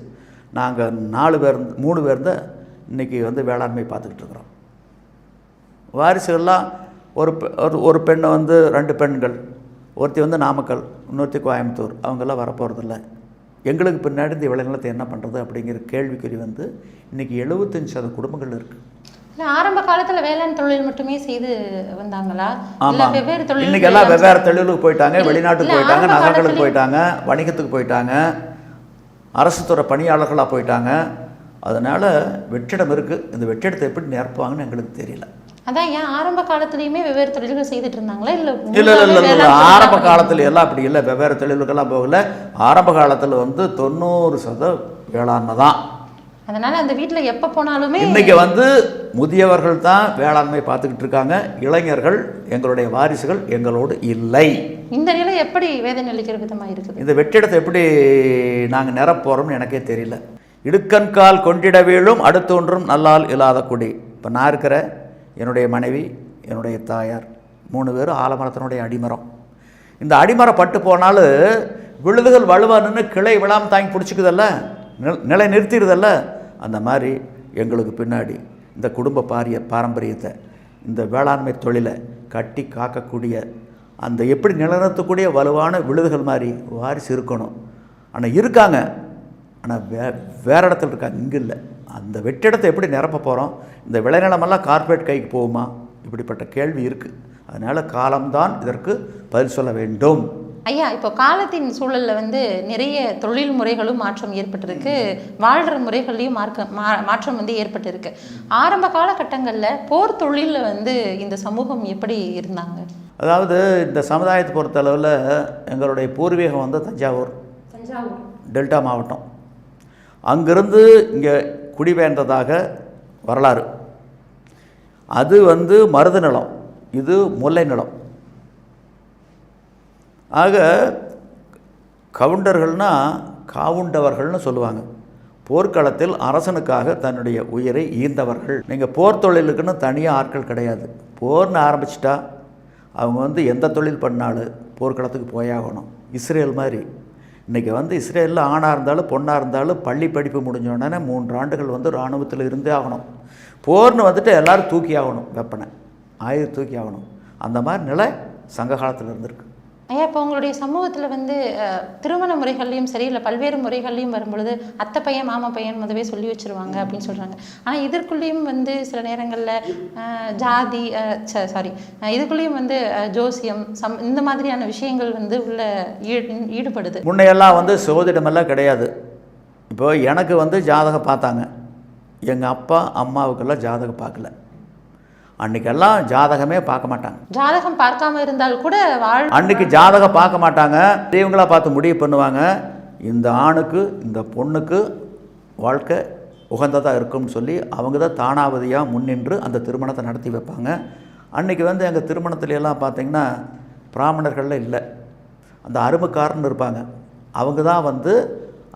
நாங்கள் 3 பேர் தான் இன்றைக்கி வந்து வேளாண்மை பார்த்துக்கிட்டு இருக்கிறோம். வாரிசுகள்லாம் ஒரு பெண்ணை வந்து 2 பெண்கள், ஒருத்தி வந்து நாமக்கல், இன்னொருத்தி கோயம்புத்தூர், அவங்கெல்லாம் வரப்போகிறதில்ல. எங்களுக்கு பின்னாடி இந்த விளைநிலத்தை என்ன பண்ணுறது அப்படிங்கிற கேள்விக்குறி வந்து இன்றைக்கி 75% குடும்பங்கள் இருக்குது. இல்லை, ஆரம்ப காலத்தில் வேளாண் தொழில் மட்டுமே செய்து வந்தாங்களா? ஆமாம், வெவ்வேறு தொழில் இன்றைக்கெல்லாம் வெவ்வேறு தொழிலுக்கு போயிட்டாங்க, வெளிநாட்டுக்கு போயிட்டாங்க, நகரங்களுக்கு போயிட்டாங்க, வணிகத்துக்கு போயிட்டாங்க, அரசு துறை பணியாளர்களாக போயிட்டாங்க. அதனால் வெற்றிடம் இருக்குது. இந்த வெற்றிடத்தை எப்படி நிரப்புவாங்கன்னு எங்களுக்கு தெரியல. அதான் ஏன் ஆரம்ப காலத்துலேயுமே வெவ்வேறு தொழில்கள் செய்துட்டு இருந்தாங்களா? இல்லை இல்லை, ஆரம்ப காலத்தில் எல்லாம் அப்படி இல்லை, வெவ்வேறு தொழிலுக்கெல்லாம் போகல. ஆரம்ப காலத்தில் வந்து 90% வேளாண்மை தான். அதனால் அந்த வீட்டில் எப்போ போனாலுமே இன்றைக்கி வந்து முதியவர்கள் தான் வேளாண்மை பார்த்துக்கிட்டு இருக்காங்க, இளைஞர்கள் எங்களுடைய வாரிசுகள் எங்களோடு இல்லை. இந்த நிலை எப்படி வேதனை அளிக்கிற விதமாக இருக்குது? இந்த வெற்றிடத்தை எப்படி நாங்கள் நிரப்போகிறோம்னு எனக்கே தெரியல. இடுக்கண்கால் கொண்டிட வீழும் அடுத்தொன்றும் நல்லால் இல்லாத குடி. இப்போ நான் இருக்கிற என்னுடைய மனைவி, என்னுடைய தாயார் 3 பேரும் ஆலமரத்தினுடைய அடிமரம். இந்த அடிமரம் பட்டு போனாலும் விழுதுகள் வலுவா நின்று கிளை விழாமல் தாங்கி பிடிச்சிக்குதல்ல, நிலை நிறுத்திடுதல்ல. அந்த மாதிரி எங்களுக்கு பின்னாடி இந்த குடும்ப பாரம்பரியத்தை, இந்த வேளாண்மை தொழிலை கட்டி காக்கக்கூடிய, அந்த எப்படி நிலநிறுத்தக்கூடிய வலுவான விழுதுகள் மாதிரி வாரிசு இருக்கணும். ஆனால் இருக்காங்க, ஆனால் வேற இடத்துல இருக்காங்க, இங்கே இல்லை. அந்த வெற்றிடத்தை எப்படி நிரப்ப போகிறோம்? இந்த விளைநிலமெல்லாம் கார்ப்பரேட் கைக்கு போகுமா? இப்படிப்பட்ட கேள்வி இருக்குது. அதனால் காலம்தான் இதற்கு பதில் சொல்ல வேண்டும். ஐயா, இப்போ காலத்தின் சூழலில் வந்து நிறைய தொழில் முறைகளும் மாற்றம் ஏற்பட்டிருக்கு, வாழ்கிற முறைகள்லையும் மாற்றம் வந்து ஏற்பட்டிருக்கு. ஆரம்ப காலகட்டங்களில் போர் தொழிலில் வந்து இந்த சமூகம் எப்படி இருந்தாங்க? அதாவது இந்த சமுதாயத்தை பொறுத்தளவில் எங்களுடைய பூர்வீகம் வந்து தஞ்சாவூர் டெல்டா மாவட்டம். அங்கிருந்து இங்கே குடிபெயர்ந்ததாக வரலாறு. அது வந்து மருது நிலம், இது முல்லை நிலம். ஆக கவுண்டர்கள்னால் காவுண்டவர்கள்னு சொல்லுவாங்க. போர்க்களத்தில் அரசனுக்காக தன்னுடைய உயிரை ஈந்தவர்கள். நீங்கள் போர் தொழிலுக்குன்னு தனியாக ஆட்கள் கிடையாது. போர்னு ஆரம்பிச்சிட்டா அவங்க வந்து எந்த தொழில் பண்ணாலும் போர்க்களத்துக்கு போயாகணும். இஸ்ரேல் மாதிரி இன்றைக்கி வந்து இஸ்ரேலில் ஆணாக இருந்தாலும் பொண்ணாக இருந்தாலும் பள்ளி படிப்பு முடிஞ்ச உடனே 3 ஆண்டுகள் வந்து இராணுவத்தில் இருந்தே ஆகணும். போர்னு வந்துட்டு எல்லோரும் தூக்கி ஆகணும், வெப்பனை ஆயுதம் தூக்கி ஆகணும். அந்த மாதிரி நிலை சங்க காலத்தில் இருந்திருக்கு. ஐயா, இப்போ உங்களுடைய சமூகத்தில் வந்து திருமண முறைகள்லையும் சரி, இல்லை பல்வேறு முறைகள்லையும் வரும்பொழுது அத்தை பையன் மாமா பையன் முதவே சொல்லி வச்சுருவாங்க அப்படின்னு சொல்கிறாங்க. ஆனால் இதற்குள்ளேயும் வந்து சில நேரங்களில் ஜாதி இதுக்குள்ளேயும் வந்து ஜோசியம் இந்த மாதிரியான விஷயங்கள் வந்து உள்ள ஈடுபடுது. முன்னையெல்லாம் வந்து சோதிடமெல்லாம் கிடையாது. இப்போ எனக்கு வந்து ஜாதகம் பார்த்தாங்க, எங்கள் அப்பா அம்மாவுக்கெல்லாம் ஜாதகம் பார்க்கல. அன்றைக்கெல்லாம் ஜாதகமே பார்க்க மாட்டாங்க. ஜாதகம் பார்க்காம இருந்தால் கூட அன்றைக்கி ஜாதகம் பார்க்க மாட்டாங்க. தெய்வங்களாக பார்த்து முடிவு பண்ணுவாங்க, இந்த ஆணுக்கு இந்த பொண்ணுக்கு வாழ்க்கை உகந்ததாக இருக்கும்னு சொல்லி அவங்க தான் தானாவதியாக முன்னின்று அந்த திருமணத்தை நடத்தி வைப்பாங்க. அன்றைக்கி வந்து எங்கள் திருமணத்துலையெல்லாம் பார்த்திங்கன்னா பிராமணர்களில் இல்லை, அந்த அருமைக்காரன்னு இருப்பாங்க, அவங்க தான் வந்து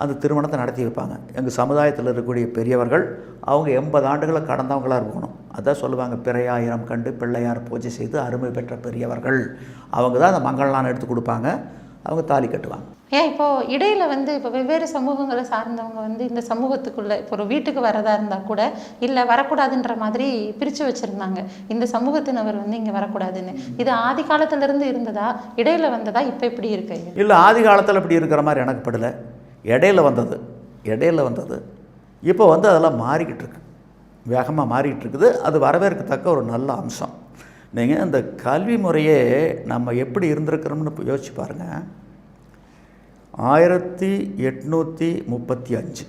அந்த திருமணத்தை நடத்தி வைப்பாங்க. எங்கள் சமுதாயத்தில் இருக்கக்கூடிய பெரியவர்கள் அவங்க 80 ஆண்டுகளை கடந்தவங்களாக இருக்கணும். அதான் சொல்லுவாங்க, பிறையாயிரம் கண்டு பிள்ளையார் பூஜை செய்து அருமை பெற்ற பெரியவர்கள். அவங்க தான் அந்த மங்களநாள் எடுத்து கொடுப்பாங்க, அவங்க தாலி கட்டுவாங்க. இப்போது இடையில் வந்து இப்போ வெவ்வேறு சமூகங்களை சார்ந்தவங்க வந்து இந்த சமூகத்துக்குள்ளே இப்போ ஒரு வீட்டுக்கு வரதா இருந்தால் கூட இல்லை வரக்கூடாதுன்ற மாதிரி பிரித்து வச்சுருந்தாங்க. இந்த சமூகத்தினவர் வந்து இங்கே வரக்கூடாதுன்னு. இது ஆதி காலத்திலேருந்து இருந்ததா, இடையில் வந்ததா, இப்போ எப்படி இருக்கு? இல்லை, ஆதி காலத்தில் இப்படி இருக்கிற மாதிரி எனக்கு படலை. இடையில் வந்தது இப்போ வந்து அதெல்லாம் மாறிக்கிட்டு இருக்கு, வேகமாக மாறிக்கிட்டு இருக்குது. அது வரவேற்கத்தக்க ஒரு நல்ல அம்சம். நீங்கள் இந்த கல்வி முறையே நம்ம எப்படி இருந்திருக்கிறோம்னு யோசிச்சு பாருங்கள். 1835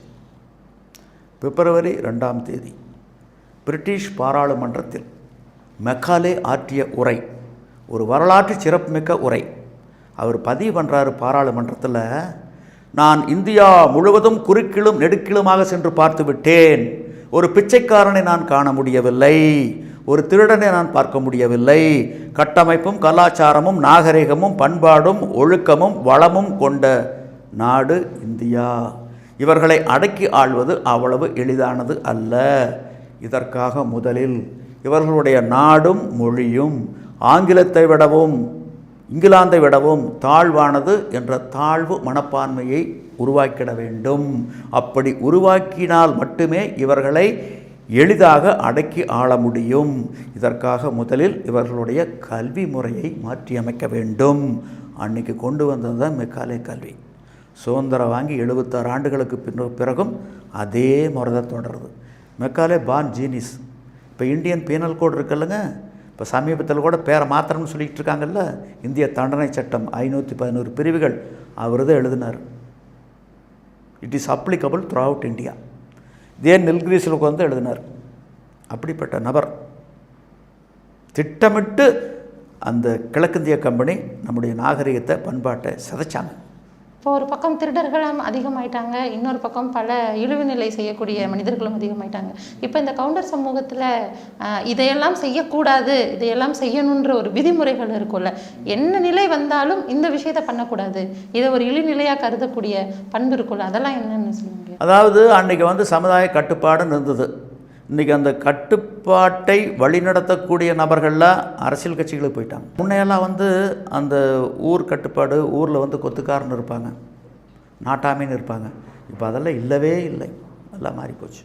பிப்ரவரி 2ஆம் தேதி பிரிட்டிஷ் பாராளுமன்றத்தில் மெக்காலே ஆற்றிய உரை, ஒரு வரலாற்று சிறப்புமிக்க உரை. அவர் பதிவு பண்ணுறாரு பாராளுமன்றத்தில், நான் இந்தியா முழுவதும் குறுக்கிலும் நெடுக்கிலுமாக சென்று பார்த்து விட்டேன். ஒரு பிச்சைக்காரனை நான் காண முடியவில்லை, ஒரு திருடனை நான் பார்க்க முடியவில்லை. கட்டமைப்பும் கலாச்சாரமும் நாகரிகமும் பண்பாடும் ஒழுக்கமும் வளமும் கொண்ட நாடு இந்தியா. இவர்களை அடக்கி ஆள்வது அவ்வளவு எளிதானது அல்ல. இதற்காக முதலில் இவர்களுடைய நாடும் மொழியும் இங்கிலாந்தை விடவும் தாழ்வானது என்ற தாழ்வு மனப்பான்மையை உருவாக்கிட வேண்டும். அப்படி உருவாக்கினால் மட்டுமே இவர்களை எளிதாக அடக்கி ஆள முடியும். இதற்காக முதலில் இவர்களுடைய கல்வி முறையை மாற்றியமைக்க வேண்டும். அன்றைக்கி கொண்டு வந்தது தான் மெக்காலே கல்வி. சுதந்திரம் வாங்கி 76 ஆண்டுகளுக்கு பிறகும் அதே முறை தான் தொடருது. Macaulay born genes. இப்போ இந்தியன் பீனல் கோட் இருக்குல்லங்க, இப்போ சமீபத்தில் கூட பேரை மாத்திரம்னு சொல்லிகிட்டு இருக்காங்கல்ல, இந்திய தண்டனை சட்டம் 511 பிரிவுகள் அவர் தான் எழுதினார். It is applicable through out India. இதே நில்கிரிஸில் வந்து எழுதினார். அப்படிப்பட்ட நபர் திட்டமிட்டு அந்த கிழக்கிந்திய கம்பெனி நம்முடைய நாகரிகத்தை பண்பாட்டை சிதைச்சாங்க. இப்போ ஒரு பக்கம் திருடர்களும் அதிகமாயிட்டாங்க, இன்னொரு பக்கம் பல இழிவு நிலை செய்யக்கூடிய மனிதர்களும் அதிகமாயிட்டாங்க. இப்போ இந்த கவுண்டர் சமூகத்தில் இதையெல்லாம் செய்யக்கூடாது, இதையெல்லாம் செய்யணுன்ற ஒரு விதிமுறைகள் இருக்கும்ல, என்ன நிலை வந்தாலும் இந்த விஷயத்தை பண்ணக்கூடாது, இதை ஒரு இழிநிலையாக கருதக்கூடிய பண்பு இருக்கும்ல, அதெல்லாம் என்னென்னு சொல்லுங்க? அதாவது அன்றைக்கி வந்து சமுதாய கட்டுப்பாடுன்னு இருந்தது. இன்றைக்கி அந்த கட்டுப்பாட்டை வழிநடத்தக்கூடிய நபர்கள்லாம் அரசியல் கட்சிகளுக்கு போயிட்டாங்க. முன்னையெல்லாம் வந்து அந்த ஊர் கட்டுப்பாடு, ஊரில் வந்து கொத்துக்காரன்னு இருப்பாங்க, நாட்டாமின்னு இருப்பாங்க. இப்போ அதெல்லாம் இல்லவே இல்லை, எல்லாம் மாறி போச்சு.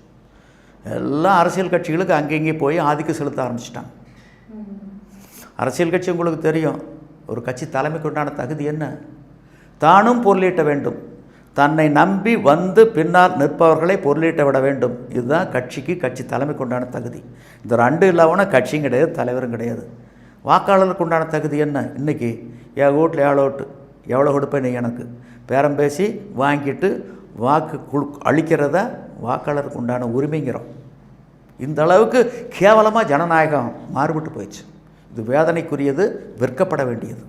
எல்லாம் அரசியல் கட்சிகளுக்கு அங்கங்கே போய் ஆதிக்கம் செலுத்த ஆரம்பிச்சிட்டாங்க. அரசியல் கட்சி உங்களுக்கு தெரியும், ஒரு கட்சி தலைமைக்கு உண்டான தகுதி என்ன? தானும் பொருளீட்ட வேண்டும், தன்னை நம்பி வந்து பின்னால் நிற்பவர்களை பொருளீட்ட விட வேண்டும். இதுதான் கட்சிக்கு, கட்சி தலைமைக்கு உண்டான தகுதி. இந்த ரெண்டு இல்லாமல் கட்சியும் கிடையாது, தலைவரும் கிடையாது. வாக்காளருக்கு உண்டான தகுதி என்ன? இன்றைக்கி என் வீட்டில் எவ்வளோ கொடுப்பேன் நீ எனக்கு பேரம் பேசி வாங்கிட்டு வாக்கு அளிக்கிறத வாக்காளருக்கு உண்டான உரிமைங்கிறோம். இந்த அளவுக்கு கேவலமாக ஜனநாயகம் மாறுபட்டு போயிடுச்சு. இது வேதனைக்குரியது, வெட்கப்பட வேண்டியது.